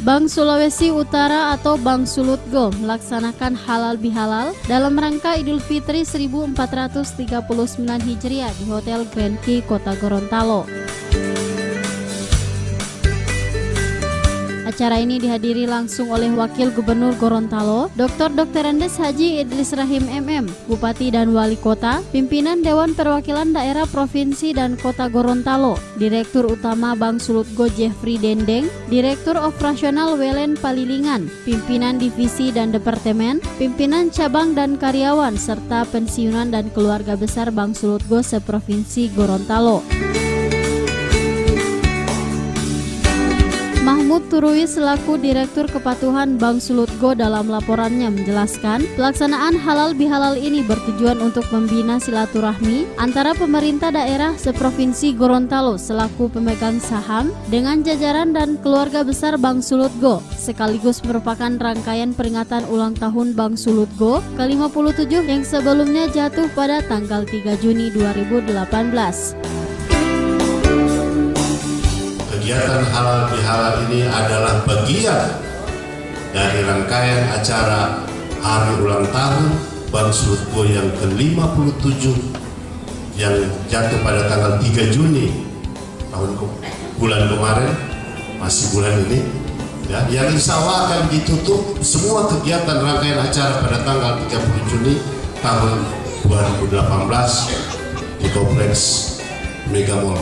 Bank Sulawesi Utara atau Bank Sulutgo melaksanakan halal bihalal dalam rangka Idul Fitri 1439 Hijriah di Hotel Grand Key, Kota Gorontalo. Acara ini dihadiri langsung oleh Wakil Gubernur Gorontalo, Dr. Andes Haji Idris Rahim MM, Bupati dan Wali Kota, pimpinan Dewan Perwakilan Daerah Provinsi dan Kota Gorontalo, Direktur Utama Bank Sulutgo Jeffrey Dendeng, Direktur Operasional Welen Palilingan, pimpinan divisi dan departemen, pimpinan cabang dan karyawan, serta pensiunan dan keluarga besar Bank Sulutgo seprovinsi Gorontalo. Mahmud Turui selaku Direktur Kepatuhan Bank Sulutgo dalam laporannya menjelaskan, pelaksanaan halal bihalal ini bertujuan untuk membina silaturahmi antara pemerintah daerah seprovinsi Gorontalo selaku pemegang saham dengan jajaran dan keluarga besar Bank Sulutgo, sekaligus merupakan rangkaian peringatan ulang tahun Bank Sulutgo ke-57 yang sebelumnya jatuh pada tanggal 3 Juni 2018. Kegiatan halal bihalal ini adalah bagian dari rangkaian acara hari ulang tahun Bank Sulutgo yang ke-57 yang jatuh pada tanggal 3 Juni bulan kemarin, masih bulan ini ya, yang insya Allah akan ditutup semua kegiatan rangkaian acara pada tanggal 30 Juni tahun 2018 di Kompleks Mega Mall.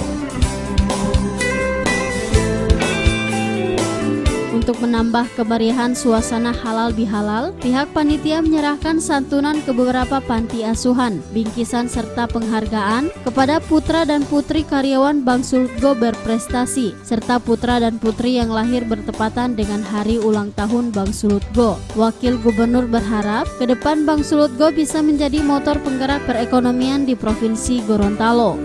Untuk menambah kemeriahan suasana halal bihalal, pihak panitia menyerahkan santunan ke beberapa panti asuhan, bingkisan serta penghargaan kepada putra dan putri karyawan Bank Sulutgo berprestasi, serta putra dan putri yang lahir bertepatan dengan hari ulang tahun Bank Sulutgo. Wakil Gubernur berharap ke depan Bank Sulutgo bisa menjadi motor penggerak perekonomian di Provinsi Gorontalo.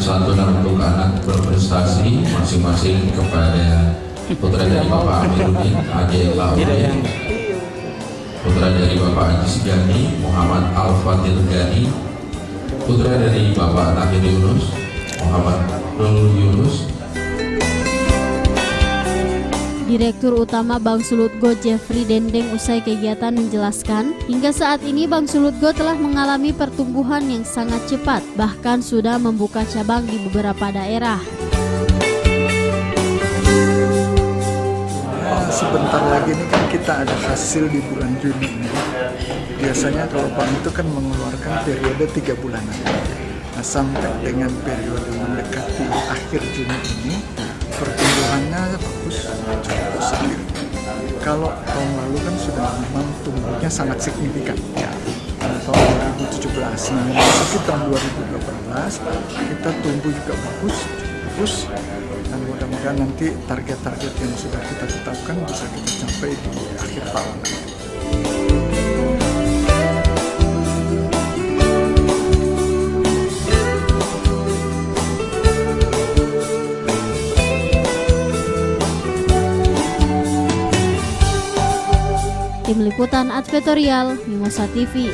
Santunan untuk anak berprestasi masing-masing kepada putra dari Bapak Amiruddin Ade Lauri, putra dari Bapak Haji Sigani Muhammad Al-Fatil Gani, putra dari Bapak Tahir Yunus Muhammad Nurul Yunus. Direktur Utama Bank Sulutgo Jeffrey Dendeng usai kegiatan menjelaskan, hingga saat ini Bank Sulutgo telah mengalami pertumbuhan yang sangat cepat, bahkan sudah membuka cabang di beberapa daerah. Sebentar lagi ini kan kita ada hasil di bulan Juni ini. Biasanya kalau bank itu kan mengeluarkan periode 3 bulanan. Nah, sampai dengan periode mendekati akhir Juni ini, pertumbuhannya bagus, cukup stabil. Kalau tahun lalu kan sudah memang tumbuhnya sangat signifikan ya. Tahun 2017, nah memasuki tahun 2018 kita tumbuh juga bagus, dan mudah-mudahan nanti target-target yang sudah kita tetapkan bisa kita capai di akhir tahun. Tim Liputan Advertorial Mimosa TV.